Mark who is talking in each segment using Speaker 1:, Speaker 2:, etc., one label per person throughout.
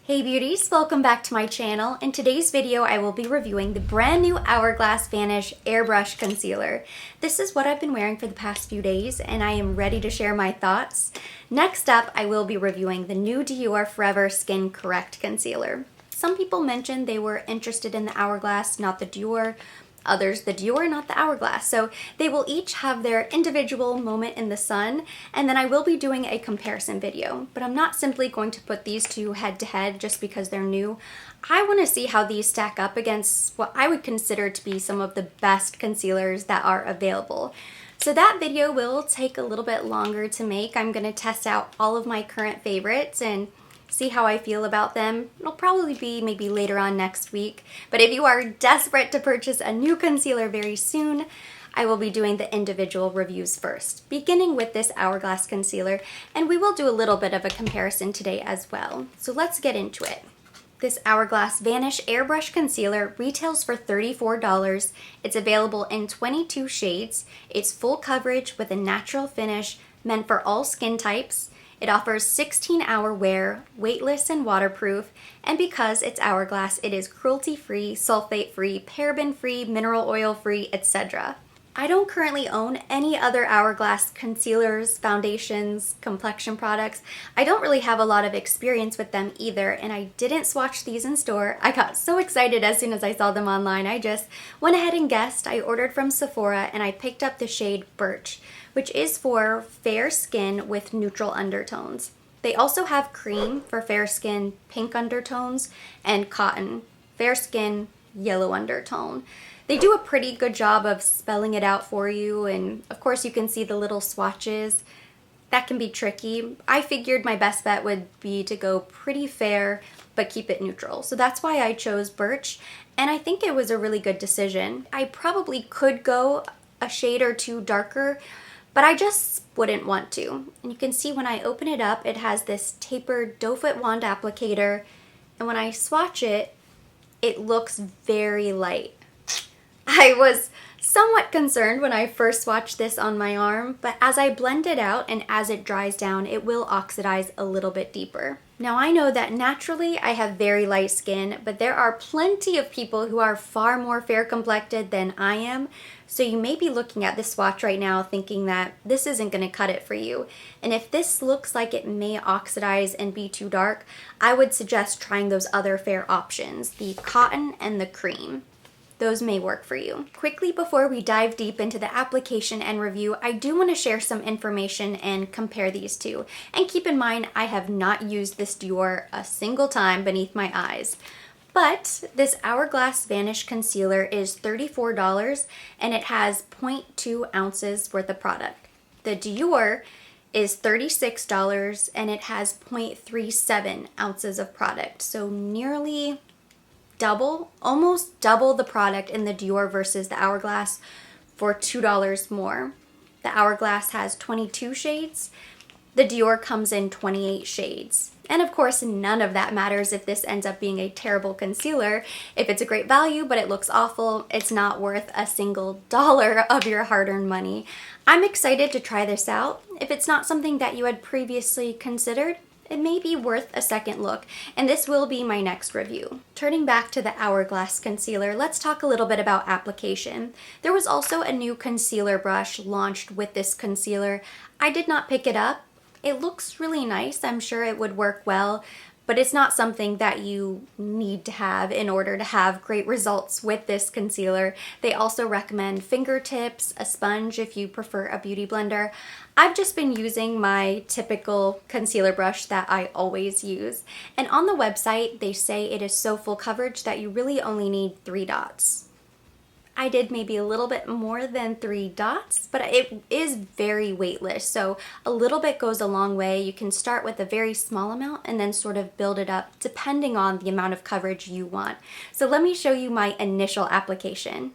Speaker 1: Hey beauties, welcome back to my channel. In today's video, I will be reviewing the brand new Hourglass Vanish Airbrush Concealer. This is what I've been wearing for the past few days and I am ready to share my thoughts. Next up, I will be reviewing the new Dior Forever Skin Correct Concealer. Some people mentioned they were interested in the Hourglass, not the Dior. Others the Dior, not the Hourglass. So they will each have their individual moment in the sun, and then I will be doing a comparison video. But I'm not simply going to put these two head to head just because they're new. I want to see how these stack up against what I would consider to be some of the best concealers that are available. So that video will take a little bit longer to make. I'm going to test out all of my current favorites and see how I feel about them. It'll probably be maybe later on next week. But if you are desperate to purchase a new concealer very soon, I will be doing the individual reviews first, beginning with this Hourglass concealer, and we will do a little bit of a comparison today as well. So let's get into it. This Hourglass Vanish Airbrush Concealer retails for $34. It's available in 22 shades. It's full coverage with a natural finish, meant for all skin types. It offers 16-hour wear, weightless and waterproof, and because it's Hourglass, it is cruelty-free, sulfate-free, paraben-free, mineral oil-free, etc. I don't currently own any other Hourglass concealers, foundations, complexion products. I don't really have a lot of experience with them either, and I didn't swatch these in store. I got so excited as soon as I saw them online. I just went ahead and guessed. I ordered from Sephora and I picked up the shade Birch, which is for fair skin with neutral undertones. They also have cream for fair skin, pink undertones, and cotton, fair skin, yellow undertone. They do a pretty good job of spelling it out for you, and of course you can see the little swatches. That can be tricky. I figured my best bet would be to go pretty fair but keep it neutral. So that's why I chose Birch, and I think it was a really good decision. I probably could go a shade or two darker, but I just wouldn't want to. And you can see when I open it up, it has this tapered doe foot wand applicator, and when I swatch it, it looks very light. I was somewhat concerned when I first swatched this on my arm, but as I blend it out and as it dries down, it will oxidize a little bit deeper. Now I know that naturally I have very light skin, but there are plenty of people who are far more fair complected than I am, so you may be looking at this swatch right now thinking that this isn't going to cut it for you. And if this looks like it may oxidize and be too dark, I would suggest trying those other fair options, the cotton and the cream. Those may work for you. Quickly before we dive deep into the application and review, I do want to share some information and compare these two. And keep in mind, I have not used this Dior a single time beneath my eyes. But this Hourglass Vanish Concealer is $34 and it has 0.2 ounces worth of product. The Dior is $36 and it has 0.37 ounces of product. So nearly double, almost double the product in the Dior versus the Hourglass for $2 more. The Hourglass has 22 shades. The Dior comes in 28 shades. And of course, none of that matters if this ends up being a terrible concealer. If it's a great value, but it looks awful, it's not worth a single dollar of your hard-earned money. I'm excited to try this out. If it's not something that you had previously considered, it may be worth a second look, and this will be my next review. Turning back to the Hourglass concealer, let's talk a little bit about application. There was also a new concealer brush launched with this concealer. I did not pick it up. It looks really nice. I'm sure it would work well, but it's not something that you need to have in order to have great results with this concealer. They also recommend fingertips, a sponge if you prefer a beauty blender. I've just been using my typical concealer brush that I always use. And on the website, they say it is so full coverage that you really only need 3 dots. I did maybe a little bit more than 3 dots, but it is very weightless, so a little bit goes a long way. You can start with a very small amount and then sort of build it up depending on the amount of coverage you want. So let me show you my initial application.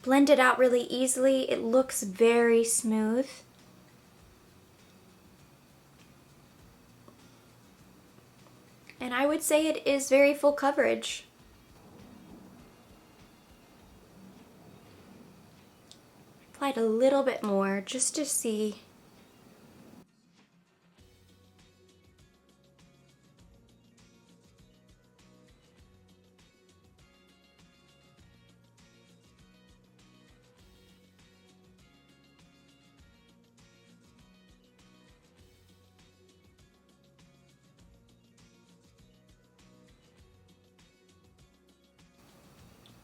Speaker 1: Blend it out really easily. It looks very smooth. And I would say it is very full coverage. Applied a little bit more just to see.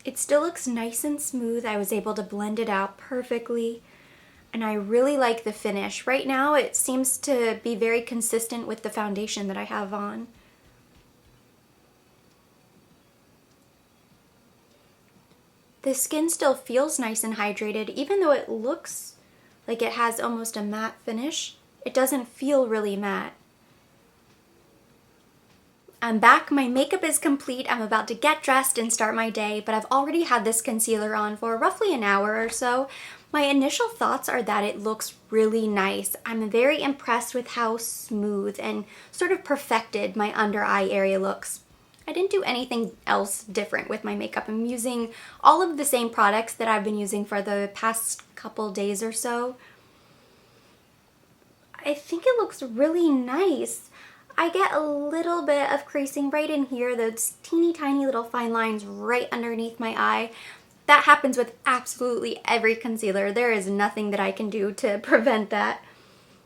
Speaker 1: It still looks nice and smooth. I was able to blend it out perfectly, and I really like the finish. Right now it seems to be very consistent with the foundation that I have on. The skin still feels nice and hydrated, even though it looks like it has almost a matte finish. It doesn't feel really matte. I'm back, my makeup is complete, I'm about to get dressed and start my day, but I've already had this concealer on for roughly an hour or so. My initial thoughts are that it looks really nice. I'm very impressed with how smooth and sort of perfected my under eye area looks. I didn't do anything else different with my makeup. I'm using all of the same products that I've been using for the past couple days or so. I think it looks really nice. I get a little bit of creasing right in here, those teeny tiny little fine lines right underneath my eye. That happens with absolutely every concealer. There is nothing that I can do to prevent that.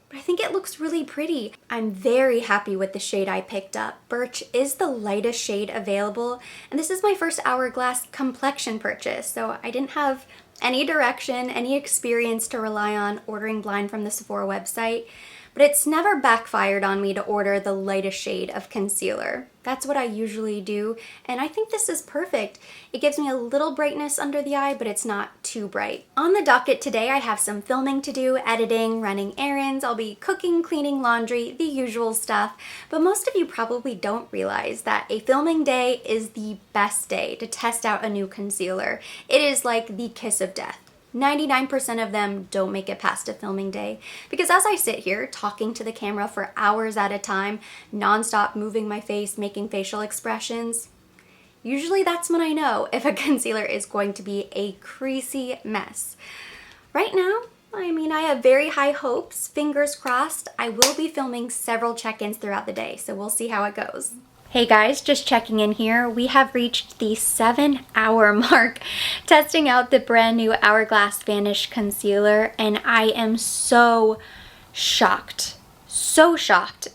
Speaker 1: But I think it looks really pretty. I'm very happy with the shade I picked up. Birch is the lightest shade available, and this is my first Hourglass complexion purchase, so I didn't have any direction, any experience to rely on ordering blind from the Sephora website. But it's never backfired on me to order the lightest shade of concealer. That's what I usually do, and I think this is perfect. It gives me a little brightness under the eye, but it's not too bright. On the docket today, I have some filming to do, editing, running errands. I'll be cooking, cleaning, laundry, the usual stuff. But most of you probably don't realize that a filming day is the best day to test out a new concealer. It is like the kiss of death. 99% of them don't make it past a filming day, because as I sit here talking to the camera for hours at a time, nonstop moving my face, making facial expressions, usually that's when I know if a concealer is going to be a creasy mess. Right now, I have very high hopes. Fingers crossed. I will be filming several check-ins throughout the day, so we'll see how it goes. Hey guys, just checking in here. We have reached the 7-hour mark testing out the brand new Hourglass Vanish Concealer, and I am so shocked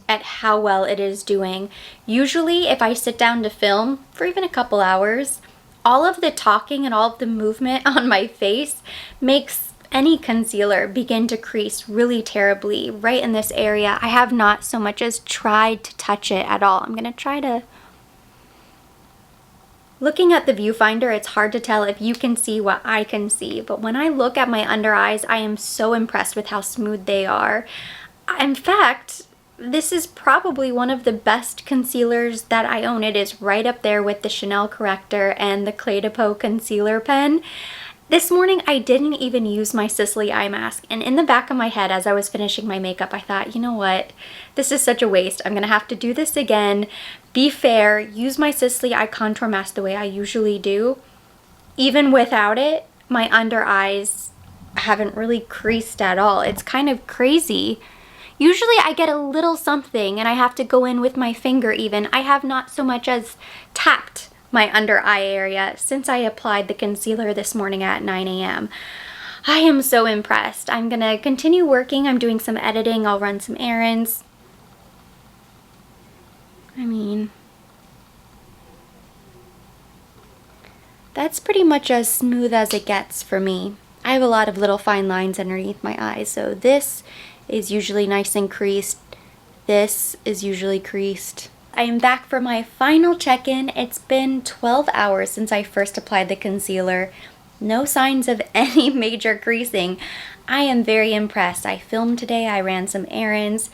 Speaker 1: at how well it is doing. Usually if I sit down to film for even a couple hours, all of the talking and all of the movement on my face makes any concealer begin to crease really terribly right in this area. I have not so much as tried to touch it at all. I'm gonna try to... Looking at the viewfinder, it's hard to tell if you can see what I can see, but when I look at my under eyes, I am so impressed with how smooth they are. In fact, this is probably one of the best concealers that I own. It is right up there with the Chanel Corrector and the Clé de Peau concealer pen. This morning, I didn't even use my Sisley eye mask, and in the back of my head as I was finishing my makeup, I thought, you know what, this is such a waste. I'm gonna have to do this again, be fair, use my Sisley eye contour mask the way I usually do. Even without it, my under eyes haven't really creased at all. It's kind of crazy. Usually I get a little something and I have to go in with my finger even. I have not so much as tapped my under eye area since I applied the concealer this morning at 9 a.m. I am so impressed. I'm gonna continue working. I'm doing some editing. I'll run some errands. That's pretty much as smooth as it gets for me. I have a lot of little fine lines underneath my eyes, so this is usually nice and creased. This is usually creased. I am back for my final check-in. It's been 12 hours since I first applied the concealer. No signs of any major creasing. I am very impressed. I filmed today, I ran some errands.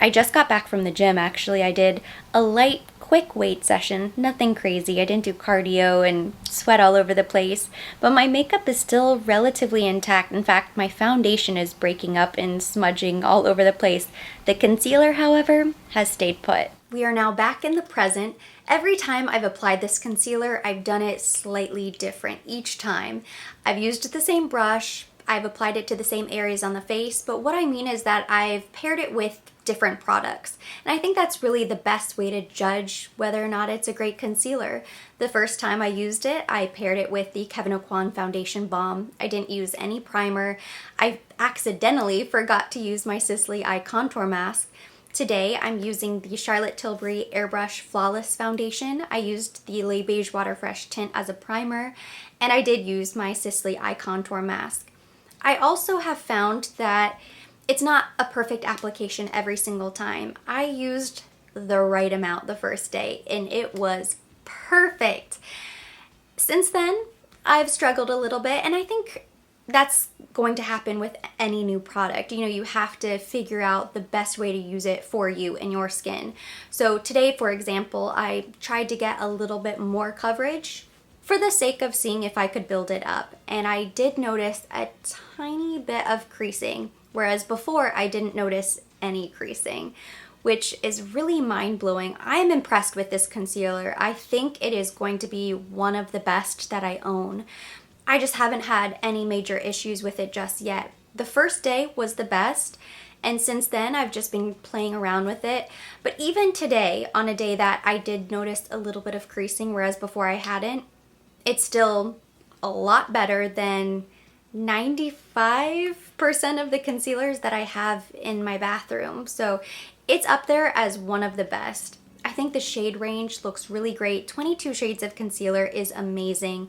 Speaker 1: I just got back from the gym actually. I did a light, quick weight session, nothing crazy. I didn't do cardio and sweat all over the place, but my makeup is still relatively intact. In fact, my foundation is breaking up and smudging all over the place. The concealer, however, has stayed put. We are now back in the present. Every time I've applied this concealer, I've done it slightly different each time. I've used the same brush, I've applied it to the same areas on the face, but what I mean is that I've paired it with different products. And I think that's really the best way to judge whether or not it's a great concealer. The first time I used it, I paired it with the Kevyn Aucoin Foundation Balm. I didn't use any primer. I accidentally forgot to use my Sisley Eye Contour Mask. Today, I'm using the Charlotte Tilbury Airbrush Flawless Foundation. I used the Le Beige Water Fresh tint as a primer, and I did use my Sisley Eye Contour Mask. I also have found that it's not a perfect application every single time. I used the right amount the first day, and it was perfect. Since then, I've struggled a little bit, and I think that's going to happen with any new product. You know, you have to figure out the best way to use it for you and your skin. So today, for example, I tried to get a little bit more coverage for the sake of seeing if I could build it up. And I did notice a tiny bit of creasing, whereas before I didn't notice any creasing, which is really mind-blowing. I am impressed with this concealer. I think it is going to be one of the best that I own. I just haven't had any major issues with it just yet. The first day was the best, and since then I've just been playing around with it. But even today, on a day that I did notice a little bit of creasing, whereas before I hadn't, it's still a lot better than 95% of the concealers that I have in my bathroom. So it's up there as one of the best. I think the shade range looks really great. 22 shades of concealer is amazing.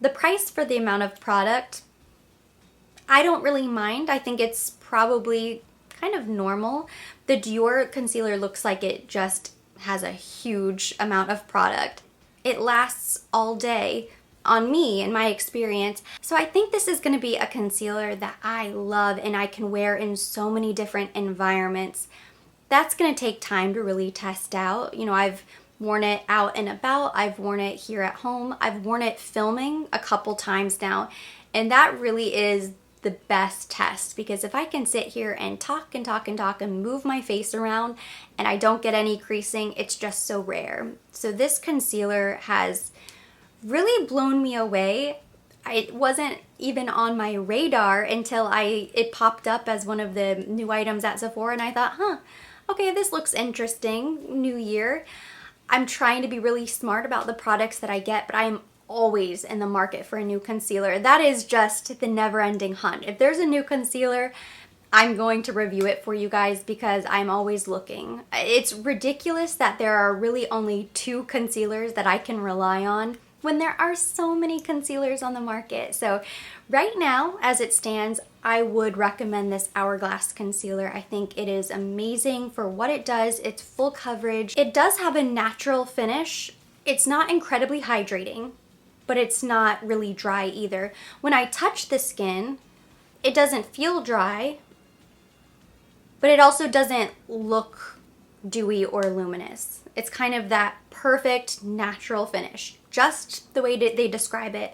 Speaker 1: The price for the amount of product, I don't really mind. I think it's probably kind of normal. The Dior concealer looks like it just has a huge amount of product. It lasts all day on me, in my experience. So I think this is going to be a concealer that I love and I can wear in so many different environments. That's going to take time to really test out. You know, I've worn it out and about, I've worn it here at home, I've worn it filming a couple times now, and that really is the best test, because if I can sit here and talk and talk and talk and move my face around and I don't get any creasing, it's just so rare. So this concealer has really blown me away. It wasn't even on my radar until it popped up as one of the new items at Sephora, and I thought, okay, this looks interesting, new year. I'm trying to be really smart about the products that I get, but I am always in the market for a new concealer. That is just the never-ending hunt. If there's a new concealer, I'm going to review it for you guys because I'm always looking. It's ridiculous that there are really only 2 concealers that I can rely on when there are so many concealers on the market. So right now, as it stands, I would recommend this Hourglass concealer. I think it is amazing for what it does. It's full coverage. It does have a natural finish. It's not incredibly hydrating, but it's not really dry either. When I touch the skin, it doesn't feel dry, but it also doesn't look dewy or luminous. It's kind of that perfect natural finish, just the way they describe it.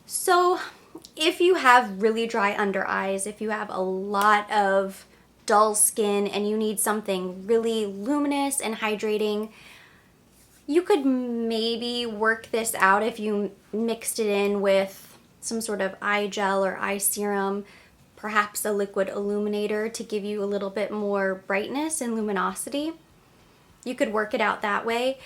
Speaker 1: So if you have really dry under eyes, if you have a lot of dull skin and you need something really luminous and hydrating, you could maybe work this out if you mixed it in with some sort of eye gel or eye serum, perhaps a liquid illuminator to give you a little bit more brightness and luminosity. You could work it out that way.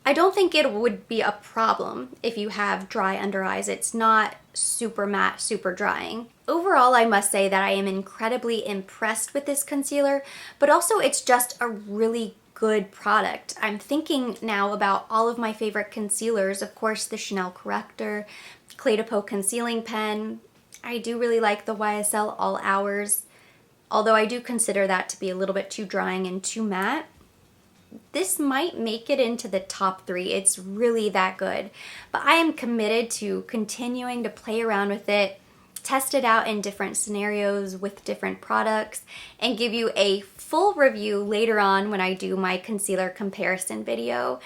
Speaker 1: I don't think it would be a problem if you have dry under eyes. It's not super matte, super drying. Overall, I must say that I am incredibly impressed with this concealer, but also it's just a really good product. I'm thinking now about all of my favorite concealers. Of course, the Chanel Corrector, Clé de Peau Concealing Pen. I do really like the YSL All Hours, although I do consider that to be a little bit too drying and too matte. This might make it into the top 3. It's really that good. But I am committed to continuing to play around with it, test it out in different scenarios with different products, and give you a full review later on when I do my concealer comparison video.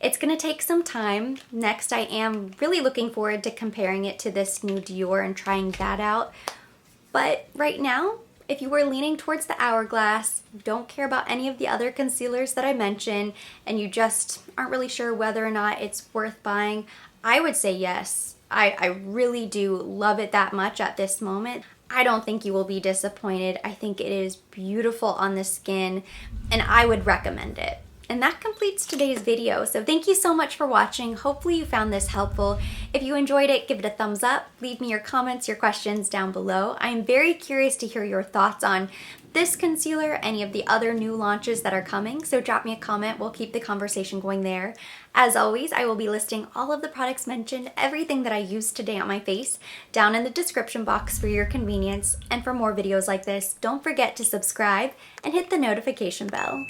Speaker 1: It's going to take some time. Next, I am really looking forward to comparing it to this new Dior and trying that out. But right now, If you were leaning towards the Hourglass, don't care about any of the other concealers that I mentioned, and you just aren't really sure whether or not it's worth buying, I would say yes. I really do love it that much at this moment. I don't think you will be disappointed. I think it is beautiful on the skin, and I would recommend it. And that completes today's video. So thank you so much for watching. Hopefully you found this helpful. If you enjoyed it, give it a thumbs up. Leave me your comments, your questions down below. I am very curious to hear your thoughts on this concealer, any of the other new launches that are coming. So drop me a comment. We'll keep the conversation going there. As always, I will be listing all of the products mentioned, everything that I used today on my face, down in the description box for your convenience. And for more videos like this, don't forget to subscribe and hit the notification bell.